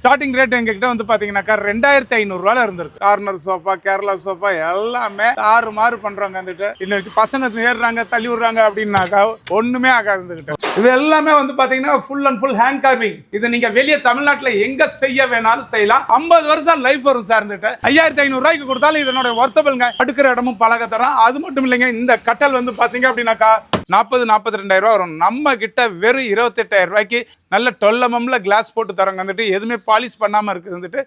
Starting rate எங்ககிட்ட வந்து பாத்தீங்கன்னாக்கா 2500 ரூபாயில இருந்திருக்கு. கார்னர் சோஃபா, கேரளா சோஃபா எல்லாமே தாறுமாறு பண்றாங்க. வந்துட்டு இன்னைக்கு பசங்க ஏறுறாங்க, தள்ளி விடுறாங்க அப்படின்னாக்கா ஒண்ணுமே ஆகாது. இருந்துகிட்டு இது எல்லாமே வந்து பாத்தீங்கன்னா full and full hand carving. இது நீங்க வெளியே தமிழ்நாட்டுல எங்க செய்ய வேணாலும் செய்யலாம். 50 வருஷம் லைஃப் வரும் சார். இருந்துட்டு 5500 ரூபாய்க்கு கொடுத்தாலும் இதனோட ஒர்த்தபிள்ங்க. அடுக்கிற இடமும் பழக தரம். அது மட்டும் இல்லைங்க, இந்த கட்டல் வந்து பாத்தீங்க அப்படின்னாக்கா 40-42 ரூபா வரும். நம்ம கிட்ட வெறும் 28,000 ரூபாய்க்கு நல்ல 12 mm கிளாஸ் போட்டு தரங்க. வந்துட்டு எதுவுமே பாலிஷ் பண்ணாம இருக்குது. வந்துட்டு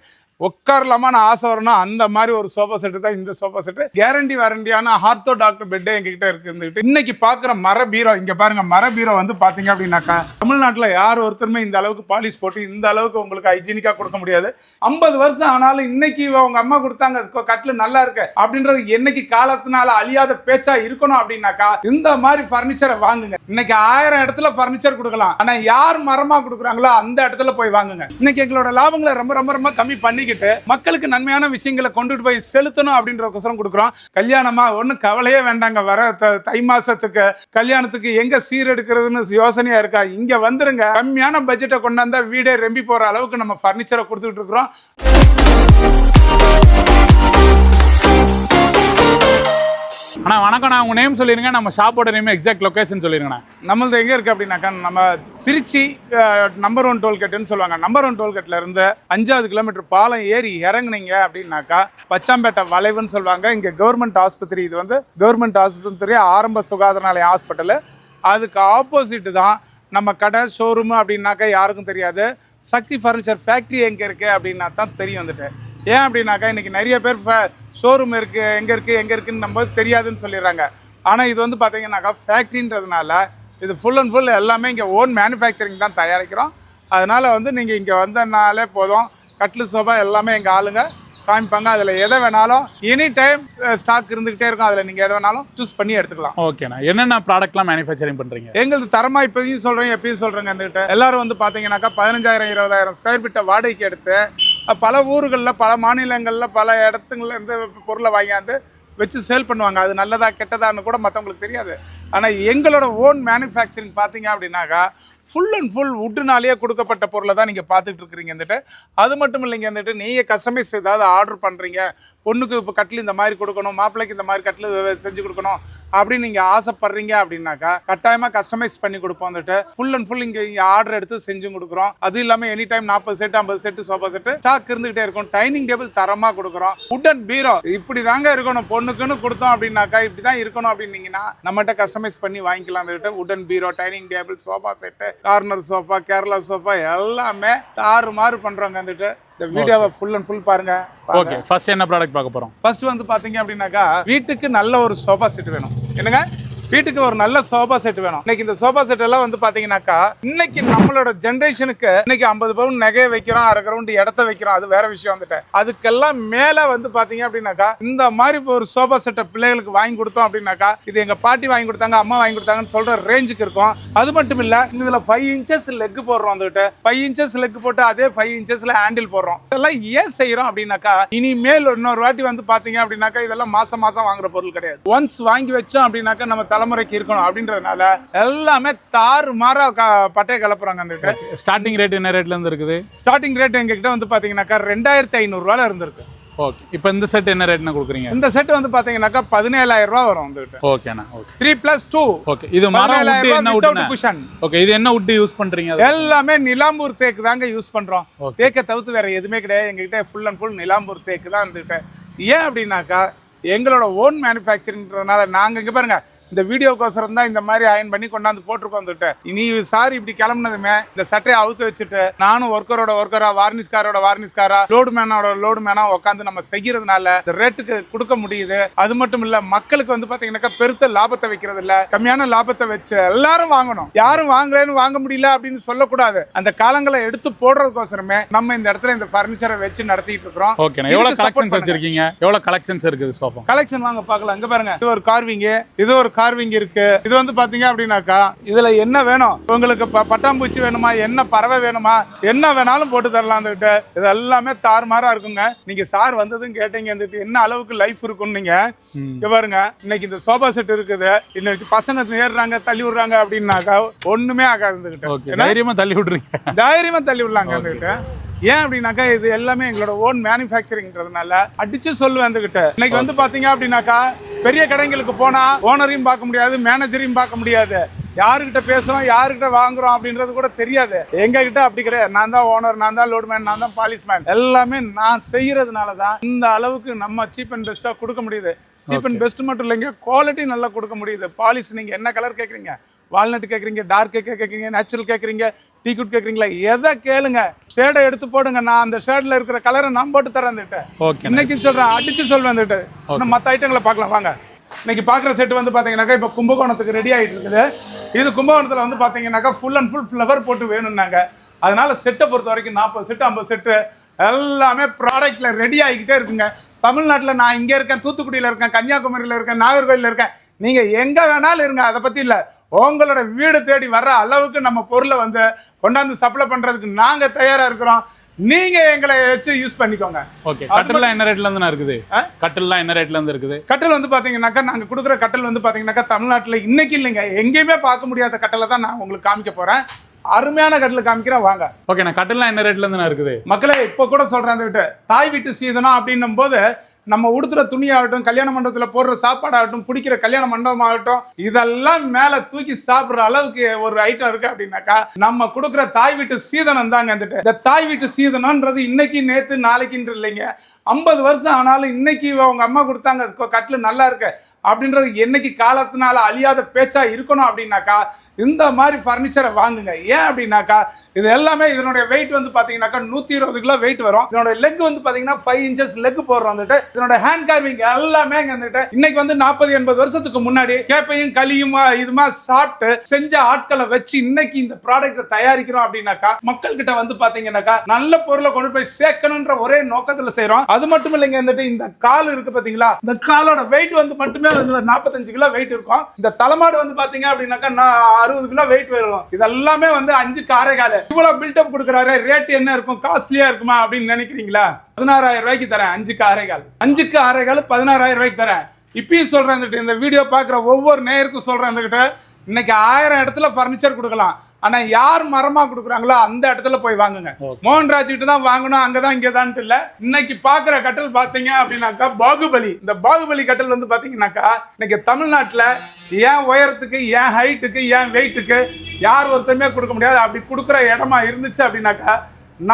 உட்காரலாமான ஆசை வரணும் அந்த மாதிரி ஒரு சோஃபா செட்டு தான் இந்த சோஃபா செட்டு. கேரண்டி வாரண்டியான ஆர்த்தோ டாக்டர் பெட் எங்ககிட்ட இருக்கு. இன்னைக்கு பாக்குற மர பீரோ இங்க பாருங்க. மர பீரோ வந்து பாத்தீங்க அப்படின்னாக்கா தமிழ்நாட்டுல யார் ஒருத்தருமே இந்த அளவுக்கு பாலிஷ் போட்டு இந்த அளவுக்கு உங்களுக்கு ஹைஜீனிக்கா கொடுக்க முடியாது. 50 வருஷம் ஆனாலும் இன்னைக்கு அவங்க அம்மா கொடுத்தாங்க கட்டில் நல்லா இருக்கு அப்படின்றது என்னைக்கு காலத்தினால அழியாத பேச்சா இருக்கணும் அப்படின்னாக்கா இந்த மாதிரி பர்னிச்சரை வாங்குங்க. இன்னைக்கு 1000 இடத்துல பர்னிச்சர் கொடுக்கலாம். ஆனா யார் மரமா கொடுக்குறாங்களோ அந்த இடத்துல போய் வாங்குங்க. இன்னைக்கு எங்களோட லாபங்களை ரொம்ப ரொம்ப ரொம்ப கம்மி பண்ணிக்கிட்டு மக்களுக்கு நன்மையான விஷயங்களை கொண்டுட்டு போய் செலுத்தணும் அப்படின்றதுக்கோசரம் கொடுக்குறோம். கல்யாணமா ஒன்னும் கவலையே வேண்டாங்க. வர தை மாசத்துக்கு கல்யாணத்துக்கு எங்க சீர் எடுக்கிறதுன்னு யோசனையா இருக்கா, இங்க வந்துருங்க. கம்மியான பட்ஜெட்டை கொண்டாந்தா வீடே ரெம்பி போற அளவுக்கு நம்ம பர்னிச்சரை கொடுத்துட்டு இருக்கிறோம். அண்ணா வணக்கம்ண்ணா, உங்கள் நேம் சொல்லிடுங்க, நம்ம ஷாப்போட நேம் எக்ஸாக்ட் லொக்கேஷன் சொல்லிடுங்கண்ணா. நம்மளது எங்கே இருக்குது அப்படின்னாக்கா நம்ம திருச்சி நம்பர் 1 டோல்கேட்டுன்னு சொல்லுவாங்க. நம்பர் 1 டோல்கேட்டில் இருந்து 5வது கிலோமீட்டர் பாலம் ஏறி இறங்குனீங்க அப்படின்னாக்கா பச்சாம்பேட்டை வளைவுன்னு சொல்லுவாங்க. இங்கே கவர்மெண்ட் ஆஸ்பத்திரி, இது வந்து கவர்மெண்ட் ஆஸ்பத்திரி ஆரம்ப சுகாதார நிலைய ஹாஸ்பிட்டலு. அதுக்கு ஆப்போசிட்டு தான் நம்ம கடை ஷோரூமு அப்படின்னாக்கா யாருக்கும் தெரியாது. சக்தி ஃபர்னிச்சர் ஃபேக்ட்ரி எங்கே இருக்குது அப்படின்னா தான் தெரியும். வந்துட்டு ஏன் அப்படின்னாக்கா இன்றைக்கி நிறைய பேர் இப்போ ஷோரூம் இருக்குது, எங்கே இருக்குன்னு நம்ம தெரியாதுன்னு சொல்லிடுறாங்க. ஆனால் இது வந்து பார்த்தீங்கன்னாக்கா ஃபேக்ட்ரின்றதுனால இது ஃபுல் அண்ட் ஃபுல் எல்லாமே இங்கே ஓன் மேனுஃபேக்சரிங் தான் தயாரிக்கிறோம். அதனால் வந்து நீங்கள் இங்கே வந்தனாலே போதும், கட்லு சோஃபா எல்லாமே எங்கள் ஆளுங்க காமிப்பாங்க. அதில் எதை வேணாலும் எனி டைம் ஸ்டாக் இருந்துகிட்டே இருக்கும். அதில் நீங்கள் எதை வேணாலும் சூஸ் பண்ணி எடுத்துக்கலாம். ஓகேண்ணா, என்னென்ன ப்ராடக்ட்லாம் மேனுஃபேக்சரிங் பண்ணுறீங்க? எங்களுக்கு தரமாக இப்போயும் சொல்கிறேன், எப்பயும் சொல்கிறேங்க. வந்துட்டு எல்லாரும் வந்து பார்த்தீங்கன்னாக்கா 15,000-20,000 ஸ்கொயர் ஃபீட்டை வாடகைக்கு எடுத்து பல ஊர்களில் பல மாநிலங்களில் பல இடத்துங்கள்லேருந்து பொருளை வாங்கியாந்து வச்சு சேல் பண்ணுவாங்க. அது நல்லதா கெட்டதான்னு கூட மற்றவங்களுக்கு தெரியாது. ஆனால் எங்களோட ஓன் மேனுஃபேக்சரிங் பார்த்தீங்க அப்படின்னாக்கா ஃபுல் அண்ட் ஃபுல் வுட்டுனாலேயே கொடுக்கப்பட்ட பொருளை தான் நீங்கள் பார்த்துட்டு இருக்கிறீங்க. வந்துட்டு அது மட்டும் இல்லைங்க. வந்துட்டு நீங்கள் கஸ்டமைஸ் ஏதாவது ஆர்டர் பண்ணுறீங்க, பொண்ணுக்கு இப்போ கட்டில் இந்த மாதிரி கொடுக்கணும், மாப்பிள்ளைக்கு இந்த மாதிரி கட்டில் செஞ்சு கொடுக்கணும் அப்படின்னு நீங்கள் ஆசைப்படுறீங்க அப்படின்னாக்கா கட்டாயமாக கஸ்டமைஸ் பண்ணி கொடுப்போம். வந்துட்டு ஃபுல் அண்ட் ஃபுல் இங்கே ஆர்டர் எடுத்து செஞ்சு கொடுக்குறோம். அது இல்லாமல் any time 40 set 50 set sofa set stock இருந்துகிட்டே இருக்கும். டைனிங் டேபிள் தரமாக கொடுக்குறோம். வுடன் பீரோ இப்படி தாங்க இருக்கணும், பொண்ணுக்குன்னு கொடுத்தோம் அப்படின்னாக்கா இப்படி தான் இருக்கணும் அப்படின்னீங்கன்னா நம்மகிட்ட கஸ்டமைஸ் பண்ணி வாங்கிக்கலாம். வந்துட்டு wooden bureau, dining table, sofa set, corner sofa, Kerala sofa எல்லாமே தாறுமாறு பண்றோங்க. வந்துட்டு இந்த வீடியோவை ஃபுல் அண்ட் ஃபுல் பாருங்க. ஓகே, ஃபர்ஸ்ட் என்ன ப்ராடக்ட் பார்க்க போறோம்? ஃபர்ஸ்ட் வந்து பாத்தீங்க அப்படின்னாக்கா வீட்டுக்கு நல்ல ஒரு சோஃபா செட் வேணும். என்னங்க, வீட்டுக்கு ஒரு நல்ல சோஃபா செட் வேணும். இன்னைக்கு இந்த சோஃபா செட் எல்லாம் வந்து பாத்தீங்கன்னாக்கா இன்னைக்கு நம்மளோட ஜென்ரேஷனுக்கு இன்னைக்கு 50 பவுன் நகையை வைக்கிறோம், 1/2 கிரவுண்ட் இடத்த வைக்கிறோம், அது வேற விஷயம். வந்துட்டு அதுக்கெல்லாம் மேல வந்து பாத்தீங்க அப்படின்னாக்கா இந்த மாதிரி ஒரு சோஃபா செட்டை பிள்ளைகளுக்கு வாங்கி கொடுத்தோம் அப்படின்னாக்கா இது எங்க பாட்டி வாங்கி கொடுத்தாங்க, அம்மா வாங்கி கொடுத்தாங்கன்னு சொல்ற ரேஞ்சுக்கு இருக்கும். அது மட்டும் இல்ல, இதுல 5 இன்ச்சஸ் லெக் போடுறோம். வந்துட்டு 5 இன்ச்சஸ் லெக் போட்டு அதே 5 இன்ச்சஸ்ல ஹேண்டில் போடுறோம். இதெல்லாம் ஏன் செய்யறோம் அப்படின்னாக்கா இனிமேல் இன்னொரு வாட்டி வந்து பாத்தீங்க அப்படின்னாக்கா இதெல்லாம் மாசம் மாசம் வாங்குற பொருள் கிடையாது. ஒன்ஸ் வாங்கி வச்சோம் அப்படின்னாக்கா நம்ம தலைமுறைக்கு இருக்கணும் அப்படின்றதுனால எல்லாமே தாறுமாறா பட்டைய கலப்புறாங்க. ஸ்டார்டிங் ரேட் என்ன ரேட்ல இருந்து இருக்குது? ஸ்டார்டிங் ரேட் எங்ககிட்ட வந்து பாத்தீங்கன்னாக்கா 2500 ரூபாயில இருந்திருக்கு. ஓகே, இப்போ இந்த செட் என்ன ரேட்னா கொடுக்குறீங்க? இந்த செட் வந்து பாத்தீங்கன்னாக்கா 17,000 ரூபாய் வரும். வந்துட்டு ஓகேண்ணா. ஓகே, 3+2. ஓகே, இது மரம் வுட் என்ன வுட் குஷன்? ஓகே, இது என்ன வுட் யூஸ் பண்றீங்க? எல்லாமே நிலாம்பூர் தேக்கு தாங்க யூஸ் பண்றோம். தேக்கை தவிர்த்து வேற எதுவுமே கிடையாது. எங்ககிட்ட ஃபுல் அண்ட் ஃபுல் நிலாம்பூர் தேக்கு தான் வந்துட்டு. ஏன் அப்படின்னாக்கா எங்களோட ஓன் மேனுஃபேக்சரிங்கிறதுனால நாங்க இங்க பாருங்க இந்த வீடியோக்கோசரம் தான் இந்த மாதிரி அயன் பண்ணி கொண்டாந்து போட்டிருக்கோம். வந்துட்டு இனி சார் இப்படி கிளம்புனதுமே இந்த சட்டையை அவுத்து வச்சுட்டு நானும் ஒர்க்கரா வார்னிஸ்காரோட வார்னிஸ்காரா லோடு மேனா உட்காந்து நம்ம செய்யறதுனால இந்த ரேட்டுக்கு கொடுக்க முடியுது. அது மட்டும் இல்ல, மக்களுக்கு வந்து பாத்தீங்கன்னாக்கா பெருத்த லாபத்தை வைக்கிறது இல்ல, கம்மியான லாபத்தை வச்சு எல்லாரும் வாங்கணும். யாரும் வாங்கலன்னு வாங்க முடியல அப்படின்னு சொல்லக்கூடாது. அந்த காலங்களை எடுத்து போடுறதுக்கோசரமே நம்ம இந்த இடத்துல இந்த பர்னிச்சரை வச்சு நடத்திட்டு இருக்கிறோம். ஓகே, எவ்வளவு கலெக்ஷன்ஸ் வச்சிருக்கீங்க? எவ்வளவு கலெக்ஷன்ஸ் இருக்குது சோஃபா? கலெக்ஷன் வாங்க பார்க்கலாம். இங்க பாருங்க, இது ஒரு கார்விங், இது ஒரு கார்விங் இருக்கு. இது வந்து பாத்தீங்க அப்படின்னாக்கா இதுல என்ன வேணும் உங்களுக்கு, பட்டாம்பூச்சி வேணுமா, என்ன பறவை வேணுமா, என்ன வேணாலும் போட்டு தரலாம். இது எல்லாமே தாறுமாறா இருக்குங்க. நீங்க சார் வந்ததும் கேட்டீங்க என்ன அளவுக்கு லைஃப் இருக்குன்னு. நீங்க பாருங்க, இன்னைக்கு இந்த சோஃபா செட் இருக்குது, இன்னைக்கு பசங்க ஏறுறாங்க தள்ளி விடுறாங்க அப்படின்னாக்கா ஒண்ணுமே ஆகாது. தைரியமா தள்ளி விடுறீங்க, தைரியமா தள்ளி விடலாங்க. ஏன் அப்படின்னாக்கா இது எல்லாமே எங்களோட ஓன் மேனுஃபேக்சரிங்கிறதுனால அடிச்சு சொல்லுவேன் வந்துகிட்ட. இன்னைக்கு வந்து பாத்தீங்க அப்படின்னாக்கா பெரிய கடைங்களுக்கு போனா ஓனரையும் பார்க்க முடியாது, மேனேஜரையும் பார்க்க முடியாது, யாருக்கிட்ட பேசுறோம் யாருக்கிட்ட வாங்குறோம் அப்படின்றது கூட தெரியாது. எங்க கிட்ட அப்படி கிடையாது. நான் தான் ஓனர், நான் தான் லோட்மேன், நான் தான் பாலிஸ்மேன், எல்லாமே நான் செய்யறதுனால தான் இந்த அளவுக்கு நம்ம சீப் அண்ட் பெஸ்டா கொடுக்க முடியுது. சீப் அண்ட் பெஸ்ட் மட்டும் இல்லைங்க, குவாலிட்டி நல்லா கொடுக்க முடியுது. பாலிஸ் நீங்க என்ன கலர் கேட்குறீங்க, வால்நட் கேட்குறீங்க, டார்க் கேட்குறீங்க, நேச்சுரல் கேட்குறீங்க, டீ குட் கேட்குறீங்களா, எதை கேளுங்க, ஷேடை எடுத்து போடுங்க, நான் அந்த ஷேட்ல இருக்கிற கலரை நான் போட்டு தரேன் வந்துட்டு. இன்னைக்கு சொல்றேன், அடிச்சு சொல்வேன் வந்துட்டு. மற்ற ஐட்டங்களை பார்க்கலாம் வாங்க. இன்னைக்கு பார்க்குற செட்டு வந்து பார்த்தீங்கன்னாக்கா இப்போ கும்பகோணத்துக்கு ரெடி ஆகிட்டு இருக்குது. இது கும்பகோணத்தில் வந்து பார்த்தீங்கன்னாக்கா ஃபுல் அண்ட் ஃபுல் ஃப்ளவர் போட்டு வேணும்னாங்க. அதனால செட்டை பொறுத்த வரைக்கும் 40 செட்டு 50 செட்டு எல்லாமே ப்ராடக்ட்ல ரெடி ஆகிக்கிட்டே இருக்குங்க. தமிழ்நாட்டில் நான் இங்கே இருக்கேன், தூத்துக்குடியில் இருக்கேன், கன்னியாகுமரியில் இருக்கேன், நாகர்கோயிலில் இருக்கேன், நீங்கள் எங்கே வேணாலும் இருங்க, அதை பற்றி இல்லை. உங்களோட வீடு தேடி வர்ற அளவுக்கு நம்ம பொருளை வந்து கொண்டாந்து சப்ளை பண்ணுறதுக்கு நாங்கள் தயாராக இருக்கிறோம். நீங்க எங்களை வச்சு யூஸ் பண்ணிக்கோங்க. ஓகே. கட்டில்லாம் என்ன ரேட்ல இருந்து இருக்குது? கட்டில்லாம் என்ன ரேட்ல இருந்து இருக்குது? கட்டில் வந்து பாத்தீங்கன்னாக்கா நாங்க கொடுக்குற கட்டில் வந்து பாத்தீங்கன்னாக்கா தமிழ்நாட்டுல இன்னைக்கு இல்லைங்க, எங்கேயுமே பார்க்க முடியாத கட்டளை தான் நான் உங்களுக்கு காமிக்க போறேன். அருமையான கட்டில் காமிக்கிறேன் வாங்க. ஓகே. நான் கட்டில்லாம் என்ன ரேட்ல இருந்து இருக்குது? மக்களே இப்ப கூட சொல்றேன், அந்த வீட்டு தாய் வீட்டு சீதனம் அப்படின்னும் போது நம்ம உடுத்துற துணியாகட்டும், கல்யாண மண்டபத்தில் போடுற சாப்பாடாகட்டும், பிடிக்கிற கல்யாண மண்டபம் ஆகட்டும், இதெல்லாம் மேல தூக்கி சாப்பிடுற அளவுக்கு ஒரு ஐட்டம் இருக்கு அப்படின்னாக்கா நம்ம கொடுக்குற தாய் வீட்டு சீதனம் தாங்க. இந்த தாய் வீட்டு சீதனம்ன்றது இன்னைக்கு நேத்து நாளைக்குன்ற இல்லைங்க, 50 வருஷம் ஆனாலும் இன்னைக்கு அவங்க அம்மா கொடுத்தாங்க கட்டில் நல்லா இருக்கு அப்படின்றது என்னைக்கு காலத்தினால அழியாத பேச்சா இருக்கணும் அப்படின்னாக்கா இந்த மாதிரி ஃபர்னிச்சரை வாங்குங்க. ஏன் அப்படின்னாக்கா இது எல்லாமே இதனுடைய வெயிட் வந்து பாத்தீங்கன்னாக்கா 120 கிலோ வெயிட் வரும். இதனோட லெக் வந்து பாத்தீங்கன்னா 5 இன்ச்சஸ் லெக் போடுறோம் வந்துட்டு. இதனோட ஹேண்ட் கார்விங் எல்லாமே வந்துட்டு இன்னைக்கு வந்து 40-80 வருஷத்துக்கு முன்னாடி கேப்பையும் களியும் இதுமா சாப்பிட்டு செஞ்ச ஆட்களை வச்சு இன்னைக்கு இந்த ப்ராடக்ட்டை தயாரிக்கிறோம் அப்படின்னாக்கா மக்கள் கிட்ட வந்து பாத்தீங்கன்னாக்கா நல்ல பொருளை கொண்டு போய் சேர்க்கணும்ன்ற ஒரே நோக்கத்துல செய்யறோம். அது மட்டும் இல்லைங்க, வந்துட்டு இந்த கால் இருக்கு பாத்தீங்களா, இந்த காலோட வெயிட் வந்து மட்டுமே 45 கிலோ வெயிட் இருக்கும். இந்த தலைமாடு வந்து பாத்தீங்க அப்படின்னாக்கா 60 கிலோ வெயிட் வரும். இதெல்லாமே வந்து 5க்கு 6.25. இவ்வளவு பில்டப் கொடுக்குறாரு, ரேட் என்ன இருக்கும், காஸ்ட்லியா இருக்குமா அப்படின்னு நினைக்கிறீங்களா? 16,000 ரூபாய்க்கு தரேன். 5க்கு 6.25, 5க்கு 6.25 16,000 ரூபாய்க்கு தரேன். இப்பயும் சொல்றேன், இந்த வீடியோ பாக்குற ஒவ்வொரு நேயருக்கும் சொல்றேன், இன்னைக்கு 1000 இடத்துல பர்னிச்சர் கொடுக்கலாம். ஆனா யார் மரமா கொடுக்குறாங்களோ அந்த இடத்துல போய் வாங்குங்க. மோகன்ராஜ் கிட்ட தான் வாங்கணும், அங்கதான் இங்கதான் இல்ல. இன்னைக்கு பாக்குற கட்டல் பாத்தீங்க அப்படின்னாக்கா பாகுபலி. இந்த பாகுபலி கட்டல் வந்து பாத்தீங்கன்னாக்கா இன்னைக்கு தமிழ்நாட்டுல ஏன் உயரத்துக்கு, ஏன் ஹைட்டுக்கு, ஏன் வெயிட்டுக்கு யார் ஒருத்தருமே கொடுக்க முடியாது. அப்படி கொடுக்குற இடமா இருந்துச்சு அப்படின்னாக்கா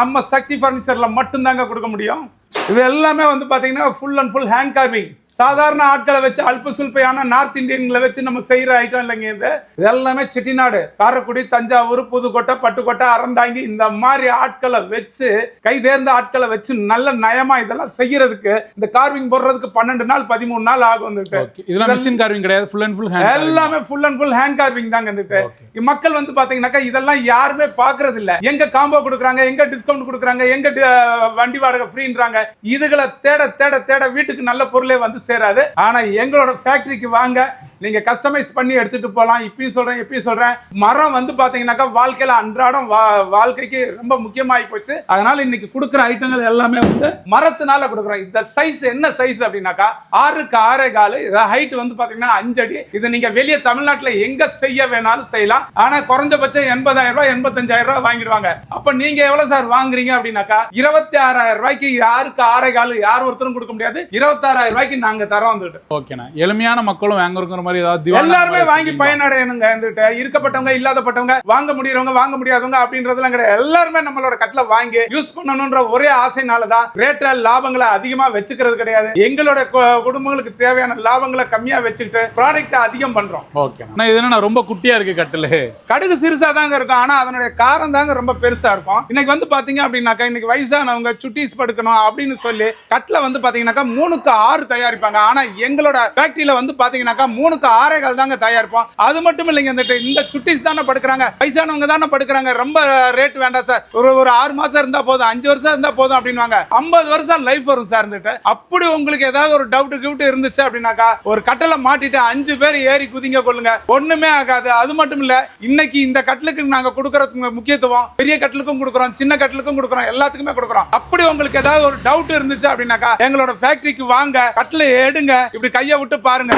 நம்ம சக்தி பர்னிச்சர்ல மட்டும்தாங்க கொடுக்க முடியும். இது எல்லாமே வந்து பாத்தீங்கன்னா full and full hand carving. சாதாரண ஆட்களை வச்சு அல்ப சுல்பையான நார்த் இந்தியன்களை வச்சு நம்ம செய்யற ஐட்டம் இல்லைங்க. இது எல்லாமே செட்டிநாடு, காரைக்குடி, தஞ்சாவூர், புதுக்கோட்டை, பட்டுக்கோட்டை, அறந்தாங்கி இந்த மாதிரி ஆட்களை வச்சு, கை தேர்ந்த ஆட்களை வச்சு நல்ல நயமா இதெல்லாம் செய்யறதுக்கு, இந்த கார்விங் போடுறதுக்கு 12 நாள் 13 நாள் ஆகும். இதெல்லாம் மிஷின் கார்விங் கிடையாது, ஃபுல் அண்ட் ஃபுல் ஹேண்ட், எல்லாமே full and full hand carving தாங்க. மக்கள் வந்து பாத்தீங்கன்னாக்கா இதெல்லாம் யாருமே பாக்குறது இல்ல. எங்க காம்போ கொடுக்குறாங்க, எங்க டிஸ்கவுண்ட் கொடுக்குறாங்க, எங்க வண்டி வாடகை ஃப்ரீன்றாங்க. இதுகளை தேட தேட தேட வீட்டுக்கு நல்ல பொருளே வந்து சேராது. ஆனா எங்களோட ஃபேக்டரிக்கு வாங்க, நீங்க கஸ்டமைஸ் பண்ணி எடுத்துட்டு போலாம். இப்பயும் சொல்றேன், மரம் வந்து பாத்தீங்கன்னாக்கா வாழ்க்கையில அன்றாடம் வாழ்க்கைக்கு ரொம்ப முக்கியமாயி போச்சு. அதனால இன்னைக்கு கொடுக்குற ஐட்டங்கள் எல்லாமே வந்து மரத்தினால கொடுக்குறோம். இந்த சைஸ் என்ன சைஸ் அப்படின்னாக்கா 6க்கு 6.25. ஹைட் வந்து பாத்தீங்கன்னா 5 அடி. இது நீங்க வெளியே தமிழ்நாட்டுல எங்க செய்ய வேணாலும் செய்யலாம். ஆனா குறைஞ்சபட்சம் 80,000 ரூபாய் 85,000 ரூபாய் வாங்கிடுவாங்க. அப்ப நீங்க எவ்வளவு சார் வாங்குறீங்க அப்படின்னாக்கா 26,000 ரூபாய்க்கு 6க்கு 6.25 யார் ஒருத்தரும் கொடுக்க முடியாது. 26,000 ரூபாய்க்கு நாங்க தரோம். ஓகேண்ணா, எளிமையான மக்களும் வாங்குற எல்லாருமே வாங்கி பயனடையணுங்க. இருக்கப்பட்டவங்க, இல்லாதப்பட்டவங்க, வாங்க முடியறவங்க, வாங்க முடியாதவங்க அப்படின்றதுலாம் கிடையாது. எல்லாருமே நம்மளோட கட்டில வாங்கி யூஸ் பண்ணணும்ன்ற ஒரே ஆசைனாலதான் ரேட்ட லாபங்களை அதிகமா வச்சுக்கிறது கிடையாது. எங்களோட குடும்பங்களுக்கு தேவையான லாபங்களை கம்மியா வச்சுக்கிட்டு ப்ராடக்ட் அதிகம் பண்றோம். ஓகே, இது என்ன ரொம்ப குட்டியா இருக்கு கட்டில, கடுகு சிறுசா தாங்க இருக்கும். ஆனா அதனுடைய காரம் தாங்க ரொம்ப பெருசா இருக்கும். இன்னைக்கு வந்து பாத்தீங்க அப்படின்னாக்கா இன்னைக்கு வயசானவங்க சுட்டீஸ் படுக்கணும் அப்படின்னு சொல்லி கட்டில வந்து பாத்தீங்கன்னாக்கா 3க்கு 6 தயாரிப்பாங்க. ஆனா எங்களோட ஃபேக்டரியில வந்து பாத்தீங்கன்னாக்கா 3க்கு 6.25 தாங்க தயாரிப்போம். அது மட்டும் இல்லைங்க, இந்த சுட்டிஸ் தானே படுக்கிறாங்க, வயசானவங்க தானே படுக்கிறாங்க, ரொம்ப ரேட் வேண்டாம் சார், ஒரு 6 மாசம் இருந்தா போதும், 5 வருஷம் இருந்தா போதும் அப்படின்வாங்க. 50 வருஷம் லைஃப் வரும் சார். அப்படி உங்களுக்கு ஏதாவது ஒரு டவுட் இருந்துச்சு அப்படின்னாக்கா ஒரு கட்டளை மாட்டிட்டு 5 பேர் ஏறி குதிங்க கொள்ளுங்க, ஒண்ணுமே ஆகாது. அது மட்டும் இல்ல, இன்னைக்கு இந்த கட்டலுக்கு நாங்க கொடுக்கறதுக்கு முக்கியத்துவம் பெரிய கட்டலுக்கும் கொடுக்குறோம், சின்ன கட்டலுக்கும் கொடுக்குறோம், எல்லாத்துக்குமே கொடுக்குறோம். அப்படி உங்களுக்கு ஏதாவது ஒரு டவுட் இருந்துச்சு அப்படின்னாக்கா எங்களோட ஃபேக்டரிக்கு வாங்க, கட்டளை எடுங்க, இப்படி கையை விட்டு பாருங்க.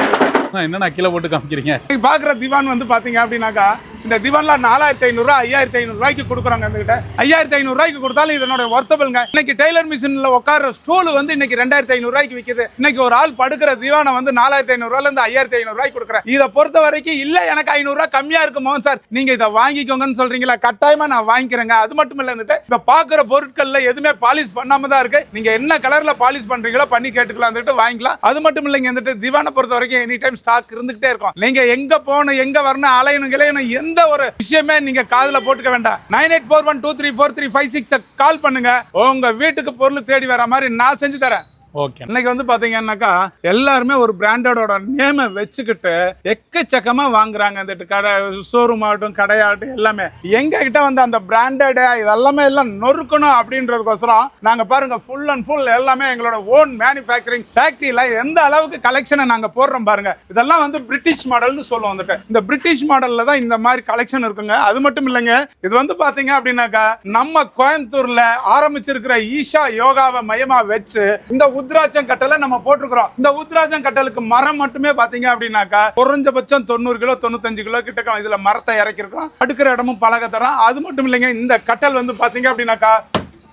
என்னன்னா கீழே போட்டு காமிக்கிறீங்க. பாக்குற திவான் வந்து பாத்தீங்க அப்படின்னாக்கா இந்த திவான்லாம் 4500 ரூபாய் 5500 ரூபாய்க்கு கொடுக்குறாங்க எங்ககிட்ட. 5500 ரூபாய்க்கு கொடுத்தாலும் இதனோட ஒர்த்தபிள்ங்க. இன்னைக்கு டெய்லர் மிஷின்ல உட்கார்ற ஸ்டூல் வந்து இன்னைக்கு 2500 ரூபாய்க்கு விக்குது. இன்னைக்கு ஒரு ஆள் படுக்கிற திவானை வந்து 4500 ரூபாயில இருந்து 5500 ரூபாய்க்கு கொடுக்குறேன். இதை பொறுத்த வரைக்கும் இல்ல எனக்கு 500 ரூபாய் கம்மியா இருக்கு மோகன் சார், நீங்க இதை வாங்கிக்கோங்கன்னு சொல்றீங்களா, கட்டாயமா நான் வாங்கிக்கிறேங்க. அது மட்டும் இல்ல வந்துட்டு இப்ப பாக்குற பொருட்கள்ல எதுவுமே பாலிஷ் பண்ணாம தான் இருக்கு. நீங்க என்ன கலர்ல பாலிஷ் பண்றீங்களோ பண்ணி கேட்டுக்கலாம் வந்துட்டு வாங்கிக்கலாம். அது மட்டும் இல்லைங்க வந்துட்டு திவானை பொறுத்த வரைக்கும் எனி டைம் ஸ்டாக் இருந்துகிட்டே இருக்கும். நீங்க எங்க போகணும் எங்க வரணும் அலையணும் கிளையணும் எந்த ஒரு விஷயமே நீங்க காதுல போட்டுக்க வேண்டாம். 9841234356 கால் பண்ணுங்க, உங்க வீட்டுக்கு பொருள் தேடி வர மாதிரி நான் செஞ்சு தரேன். ஓகே. இன்னைக்கு வந்து பாத்தீங்கன்னாக்கா எல்லாருமே ஒரு பிராண்டடோட நேமை வச்சுக்கிட்டு எக்கச்சக்கமா வாங்குறாங்க. இந்த கடை ஷோரூம் ஆகட்டும் கடையாகட்டும் எல்லாமே எங்க கிட்ட வந்து அந்த பிராண்டட் இதெல்லாமே எல்லாம் நொறுக்கணும் அப்படின்றதுக்கோசரம் நாங்க பாருங்க ஃபுல் அண்ட் ஃபுல் எல்லாமே எங்களோட ஓன் மேனுஃபேக்சரிங் ஃபேக்டரியில எந்த அளவுக்கு கலெக்ஷனை நாங்க போடுறோம் பாருங்க. இதெல்லாம் வந்து பிரிட்டிஷ் மாடல்னு சொல்லுவோம். வந்துட்டு இந்த பிரிட்டிஷ் மாடல்ல தான் இந்த மாதிரி கலெக்ஷன் இருக்குங்க. அது மட்டும் இல்லைங்க, இது வந்து பாத்தீங்க அப்படின்னாக்கா நம்ம கோயம்புத்தூர்ல ஆரம்பிச்சிருக்கிற ஈஷா யோகாவை மையமா வச்சு இந்த உத்ராஜம் கட்டலை நம்ம போட்டுருக்கிறோம். இந்த உத்ராஜம் கட்டலுக்கு மரம் மட்டுமே பாத்தீங்க அப்படின்னாக்கா குறைஞ்சபட்சம் 90 கிலோ 95 கிலோ கிட்ட இதுல மரத்தை இறக்கிருக்கோம். அடுக்கிற இடமும் பழக தரோம். அது மட்டும் இல்லைங்க, இந்த கட்டல் வந்து பாத்தீங்க அப்படின்னாக்கா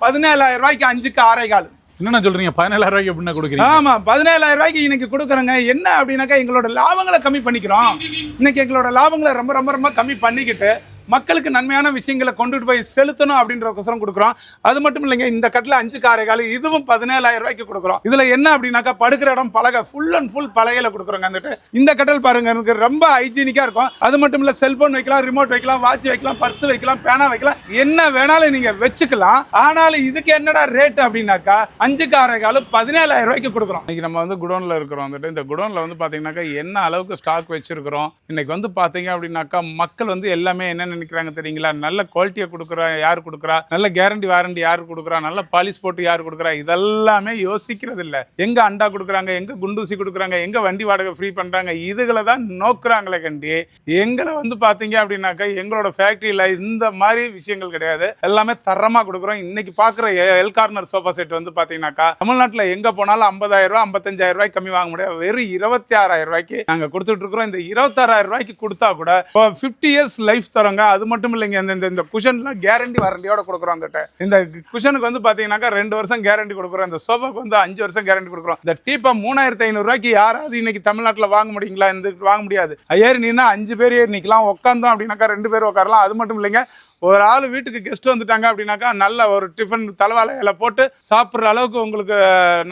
17000 ரூபாய்க்கு 5க்கு 6.25. என்ன சொல்றீங்க, 17000 ரூபாய்க்கு எப்படின்னா கொடுக்குறீங்க? ஆமா 17000 ரூபாய்க்கு இன்னைக்கு கொடுக்குறேங்க. என்ன அப்படின்னாக்கா எங்களோட லாபங்களை கம்மி பண்ணிக்கிறோம். இன்னைக்கு எங்களோட லாபங்களை ரொம்ப ரொம்ப ரொம்ப கம்மி பண்ணிக்கிட்டு மக்களுக்கு நன்மையான விஷயங்களை கொண்டுட்டு போய் செலுத்தணும் அப்படின்றதுக்கோசரம் கொடுக்குறோம். அது மட்டும் இல்லைங்க, இந்த கட்டில் 5க்கு 6.25 இதுவும் 17000 ரூபாய்க்கு கொடுக்குறோம். இதுல என்ன அப்படின்னாக்கா படுக்கிற இடம் பலகை ஃபுல் அண்ட் ஃபுல் பலகையில கொடுக்குறோங்க. வந்துட்டு இந்த கட்டல் பாருங்க எனக்கு ரொம்ப ஹைஜீனிக்கா இருக்கும். அது மட்டும் இல்ல செல்போன் வைக்கலாம், ரிமோட் வைக்கலாம், வாட்ச் வைக்கலாம், பர்ஸ் வைக்கலாம், பேனா வைக்கலாம், என்ன வேணாலும் நீங்க வச்சுக்கலாம். ஆனாலும் இதுக்கு என்னடா ரேட் அப்படின்னாக்கா 5க்கு 6.25 17000 ரூபாய்க்கு கொடுக்குறோம். இன்னைக்கு நம்ம வந்து குடோன்ல இருக்கிறோம். வந்துட்டு இந்த குடோன்ல வந்து பாத்தீங்கன்னாக்கா என்ன அளவுக்கு ஸ்டாக் வச்சிருக்கிறோம். இன்னைக்கு வந்து பாத்தீங்க அப்படின்னாக்கா மக்கள் வந்து எல்லாமே என்ன நினைக்கிறாங்க தெரியுங்களா, நல்ல குவாலிட்டியை கொடுக்குறா யார் கொடுக்குறா, நல்ல கேரண்டி வாரண்டி யார் கொடுக்குறா, நல்ல பாலிஷ் போட்டு யார் கொடுக்குறா, இதெல்லாமே யோசிக்கிறது இல்லை. எங்க அண்டா கொடுக்குறாங்க, எங்க குண்டூசி கொடுக்குறாங்க, எங்க வண்டி வாடகை ஃப்ரீ பண்றாங்க, இதுகளை தான் நோக்குறாங்களே கண்டி. எங்களை வந்து பாத்தீங்க அப்படின்னாக்கா எங்களோட ஃபேக்டரியில இந்த மாதிரி விஷயங்கள் கிடையாது. எல்லாமே தரமா கொடுக்குறோம். இன்னைக்கு பாக்குற எல் கார்னர் சோஃபா செட் வந்து பாத்தீங்கன்னாக்கா தமிழ்நாட்டில் எங்க போனாலும் 50000 ரூபாய் 55000 ரூபாய்க்கு கம்மி வாங்க முடியாது. வெறும் 26000 ரூபாய்க்கு நாங்க கொடுத்துட்டு இருக்கிறோம். இந்த 26000 ரூபாய்க்கு கொடுத்தா கூட 50 இயர்ஸ் லைஃப் தரோங்க. அது மட்டும் இல்லைங்க, இந்த குஷன்ல கேரண்டி வாரண்டியோட கொடுக்குறோம். இந்த குஷனுக்கு வந்து பாத்தீங்கன்னாக்கா 2 வருஷம் கேரண்டி கொடுக்குறோம். இந்த சோஃபாக்கு வந்து 5 வருஷம் கேரண்டி கொடுக்குறோம். இந்த டீப்பா 3500 ரூபாய்க்கு யாராவது இன்னைக்கு தமிழ்நாட்டில் வாங்க முடியுங்களா? இந்த வாங்க முடியாது. ஏறி நின்னா 5 பேர் ஏறி நிக்கலாம், உட்காந்தோம் அப்படின்னாக்கா 2 பேர் உட்காரலாம். அது மட்டும் இல்லைங்க, ஒரு ஆள் வீட்டுக்கு கெஸ்ட் வந்துட்டாங்க அப்படின்னாக்கா நல்ல ஒரு டிஃபன் தலைவாழையில போட்டு சாப்பிட்ற அளவுக்கு உங்களுக்கு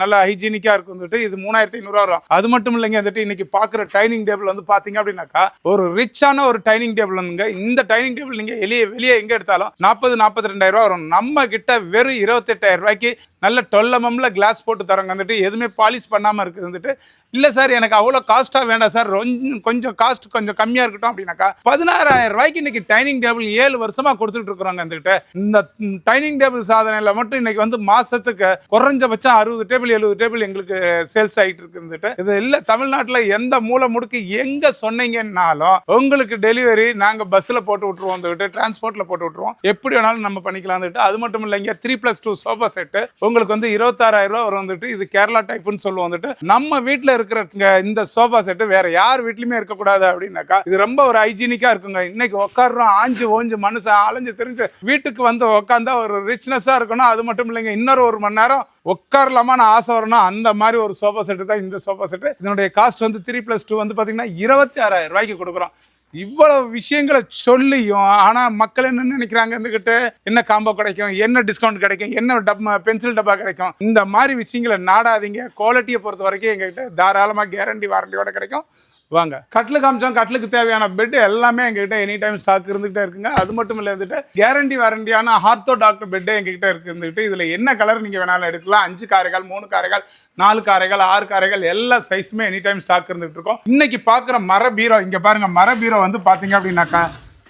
நல்ல ஹைஜீனிக்கா இருக்கும். வந்துட்டு இது 3500 ரூபா வரும். அது மட்டும் இல்லைங்க, வந்துட்டு இன்னைக்கு பாக்குற டைனிங் டேபிள் வந்து பாத்தீங்க அப்படின்னாக்கா ஒரு ரிச்சான ஒரு டைனிங் டேபிள் வந்துங்க. இந்த டைனிங் டேபிள் நீங்க வெளியே எங்க எடுத்தாலும் 40-42 ரூபா வரும். நம்ம கிட்ட வெறும் 28000 ரூபாய்க்கு நல்ல 12 mm கிளாஸ் போட்டு தரோங்க. வந்துட்டு எதுவுமே பாலிஷ் பண்ணாம இருக்குது. வந்துட்டு இல்ல சார் எனக்கு அவ்வளோ காஸ்டா வேண்டாம் சார், கொஞ்சம் காஸ்ட் கொஞ்சம் கம்மியா இருக்கட்டும் அப்படின்னாக்கா 16000 ரூபாய்க்கு இன்னைக்கு டைனிங் டேபிள் 7 வருஷமா கொடுத்துட்டு இருக்கிறாங்க. இந்த டைனிங் டேபிள் சாதனையில மட்டும் இன்னைக்கு வந்து மாசத்துக்கு குறைஞ்சபட்சம் 60 டேபிள் 70 டேபிள் எங்களுக்கு சேல்ஸ் ஆகிட்டு இருக்கு. இது இல்ல தமிழ்நாட்டுல எந்த மூலை முடுக்கு எங்க சொன்னீங்கன்னாலும் உங்களுக்கு டெலிவரி நாங்க பஸ்ல போட்டு விட்டுருவோம், டிரான்ஸ்போர்ட்ல போட்டு விட்டுருவோம், எப்படி வேணாலும் நம்ம பண்ணிக்கலாம். அது மட்டும் இல்லைங்க, 3+2 சோஃபா செட் உங்களுக்கு வந்து 26000 ரூபாய் வரும். வந்துட்டு இது கேரளா டைப்னு சொல்லுவோம். வந்துட்டு நம்ம வீட்டுல இருக்கிற இந்த சோஃபா செட் வேற யார் வீட்லயுமே இருக்கக்கூடாது அப்படின்னாக்கா இது ரொம்ப ஒரு ஹைஜீனிக்கா இருக்குங்க. இன்னைக்கு உட்காடுறோம் ஆஞ்சு ஓஞ்சு மனுஷன் அலைஞ்சு தெரிஞ்சு வீட்டுக்கு வந்து உட்காந்தா ஒரு ரிச்னஸா இருக்கணும். அது மட்டும் இல்லைங்க, இன்னொரு 1 மணி நேரம் உட்காரலாமான்னு ஆசை வரணும். அந்த மாதிரி ஒரு சோஃபா செட்டு தான் இந்த சோஃபா செட்டு. இதனுடைய காஸ்ட் வந்து 3+2 வந்து பாத்தீங்கன்னா 26000 ரூபாய்க்கு கொடுக்குறோம். இவ்வளவு விஷயங்களை சொல்லியும் ஆனா மக்கள் என்ன நினைக்கிறாங்க, இருந்துகிட்டு என்ன காம்போ கிடைக்கும், என்ன டிஸ்கவுண்ட் கிடைக்கும், என்ன பென்சில் டப்பா கிடைக்கும், இந்த மாதிரி விஷயங்களை நாடாதீங்க. குவாலிட்டியை பொறுத்த வரைக்கும் எங்ககிட்ட தாராளமா கேரண்டி வாரண்டியோட கிடைக்கும். வாங்க கட்டில் காமிச்சோம். கட்டிலுக்கு தேவையான பெட் எல்லாமே எங்ககிட்ட எனி டைம் ஸ்டாக் இருந்துகிட்டே இருக்குங்க. அது மட்டும் இல்லை, இருந்துட்டு கேரண்டி வாரண்டியான ஆர்த்தோ டாக்டர் பெட்டு எங்ககிட்ட இருந்துட்டு இதுல என்ன கலர் நீங்க வேணாலும் எடுக்கலாம். 5 காரைகள் 3 காரைகள் 4 காரைகள் 6 காரைகள் எல்லா சைஸுமே எனி டைம் ஸ்டாக் இருந்துட்டு இருக்கோம். இன்னைக்கு பாக்குற மர பீரோ இங்க பாருங்க. மர பீரோ வந்து பாத்தீங்க அப்படின்னாக்கா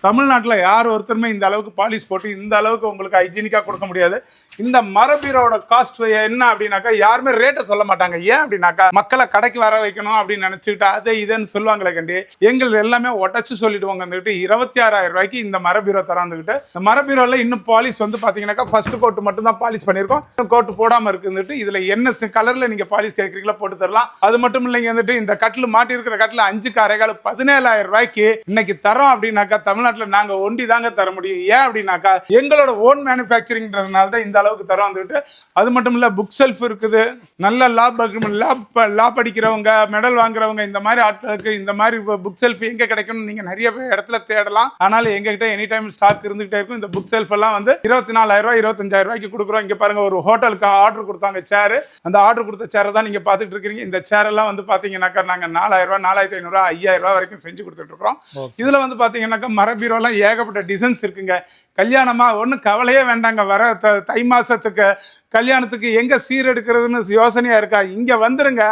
தமிழ்நாட்டில் யார் ஒருத்தருமே இந்த அளவுக்கு பாலிஷ் போட்டு இந்த அளவுக்கு உங்களுக்கு ஹைஜீனிக்காக கொடுக்க முடியாது. இந்த மர பீரோட காஸ்ட் என்ன அப்படின்னாக்கா யாருமே ரேட்டை சொல்ல மாட்டாங்க. ஏன் அப்படின்னாக்கா மக்களை கடைக்கு வர வைக்கணும் அப்படின்னு நினைச்சுக்கிட்டு அதை இதுன்னு சொல்லுவாங்களே கண்டி, எங்களுக்கு எல்லாமே உடச்சு சொல்லிடுவாங்க. வந்துட்டு 26000 ரூபாய்க்கு இந்த மர பீரோ தராந்துக்கிட்டு. இந்த மர பீரோல இன்னும் பாலிஷ் வந்து பாத்தீங்கன்னாக்கா ஃபர்ஸ்ட் கோட் மட்டும் தான் பாலிஷ் பண்ணியிருக்கோம், கோட் போடாம இருக்குந்துட்டு. இதுல என்ன கலர்ல நீங்க பாலிஷ் கேட்கறீங்களா போட்டு தரலாம். அது மட்டும் இல்லைங்க, வந்துட்டு இந்த கட்டில் மாட்டி இருக்கிற கட்டில் 5 காரைகள் 17000 ரூபாய்க்கு இன்னைக்கு தரோம் அப்படின்னாக்கா தமிழ்நாடு தமிழ்நாட்டில் நாங்க ஒண்டி தாங்க தர முடியும். ஏன் அப்படின்னாக்கா எங்களோட ஓன் மேனுஃபேக்சரிங்கிறதுனால தான் இந்த அளவுக்கு தரம் வந்துட்டு. அது மட்டும் இல்ல புக் செல்ஃப் இருக்குது. நல்ல லா படிக்கிறவங்க, மெடல் வாங்குறவங்க, இந்த மாதிரி ஆட்களுக்கு இந்த மாதிரி புக் செல்ஃப் எங்க கிடைக்கும் நீங்க நிறைய இடத்துல தேடலாம். ஆனாலும் எங்ககிட்ட எனி டைம் ஸ்டாக் இருந்துகிட்டே இருக்கும். இந்த புக் செல்ஃப் எல்லாம் வந்து 24,000 ரூபாய் 25,000 ரூபாய்க்கு கொடுக்குறோம். இங்க பாருங்க, ஒரு ஹோட்டலுக்கு ஆர்டர் கொடுத்தாங்க சேரு. அந்த ஆர்டர் கொடுத்த சேரை தான் நீங்க பாத்துட்டு இருக்கீங்க. இந்த சேர் எல்லாம் வந்து பாத்தீங்கன்னாக்கா நாங்க 4,000 ரூபாய் 4,500 ரூபாய் 5,000 ரூபாய் வரைக்கும் செஞ்சு கொடுத்துட்டு இருக்கோம். இதுல வந்து பாத்தீங்கன்னாக்கா மர பீரோலாம் ஏகப்பட்ட டிசைன்ஸ் இருக்குங்க. கல்யாணமா ஒன்றும் கவலையே வேண்டாங்க. வர தை மாசத்துக்கு கல்யாணத்துக்கு எங்க சீர் எடுக்கிறதுன்னு யோசனையா இருக்கா, இங்க வந்துருங்க.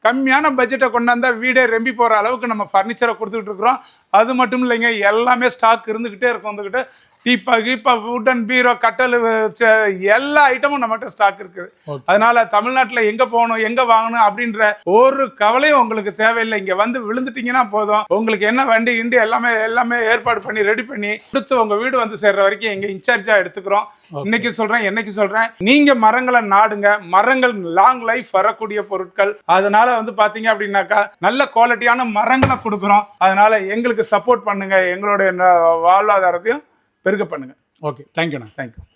கம்மியான பட்ஜெட்டை கொண்டாந்தா வீடே ரெம்பி போற அளவுக்கு நம்ம ஃபர்னிச்சரை கொடுத்துட்டு இருக்கிறோம். அது மட்டும் இல்லைங்க, எல்லாமே ஸ்டாக் இருந்துகிட்டே இருக்கும். வந்துகிட்டு டீப்பா வுடன் பீரோ கட்டல் எல்லா ஐட்டமும் நம்மகிட்ட ஸ்டாக் இருக்குது. அதனால தமிழ்நாட்டுல எங்க போகணும் எங்க வாங்கணும் அப்படின்ற ஒரு கவலையும் உங்களுக்கு தேவையில்லை. இங்க வந்து விழுந்துட்டீங்கன்னா போதும், உங்களுக்கு என்ன வண்டி இண்டி எல்லாமே ஏற்பாடு பண்ணி ரெடி பண்ணி கொடுத்து உங்க வீடு வந்து சேர்ற வரைக்கும் எங்க இன்சார்ஜா எடுத்துக்கிறோம். இன்னைக்கு சொல்றேன், என்னைக்கு சொல்றேன், நீங்க மரங்களை நாடுங்க. மரங்கள் லாங் லைஃப் வரக்கூடிய பொருட்கள். அதனால வந்து பாத்தீங்க அப்படின்னாக்கா நல்ல குவாலிட்டியான மரங்களை கொடுக்குறோம். அதனால எங்களுக்கு சப்போர்ட் பண்ணுங்க. எங்களுடைய வாழ்வாதாரத்தையும் பெருக பண்ணுங்க. ஓகே, தேங்க்யூண்ணா. தேங்க்யூ.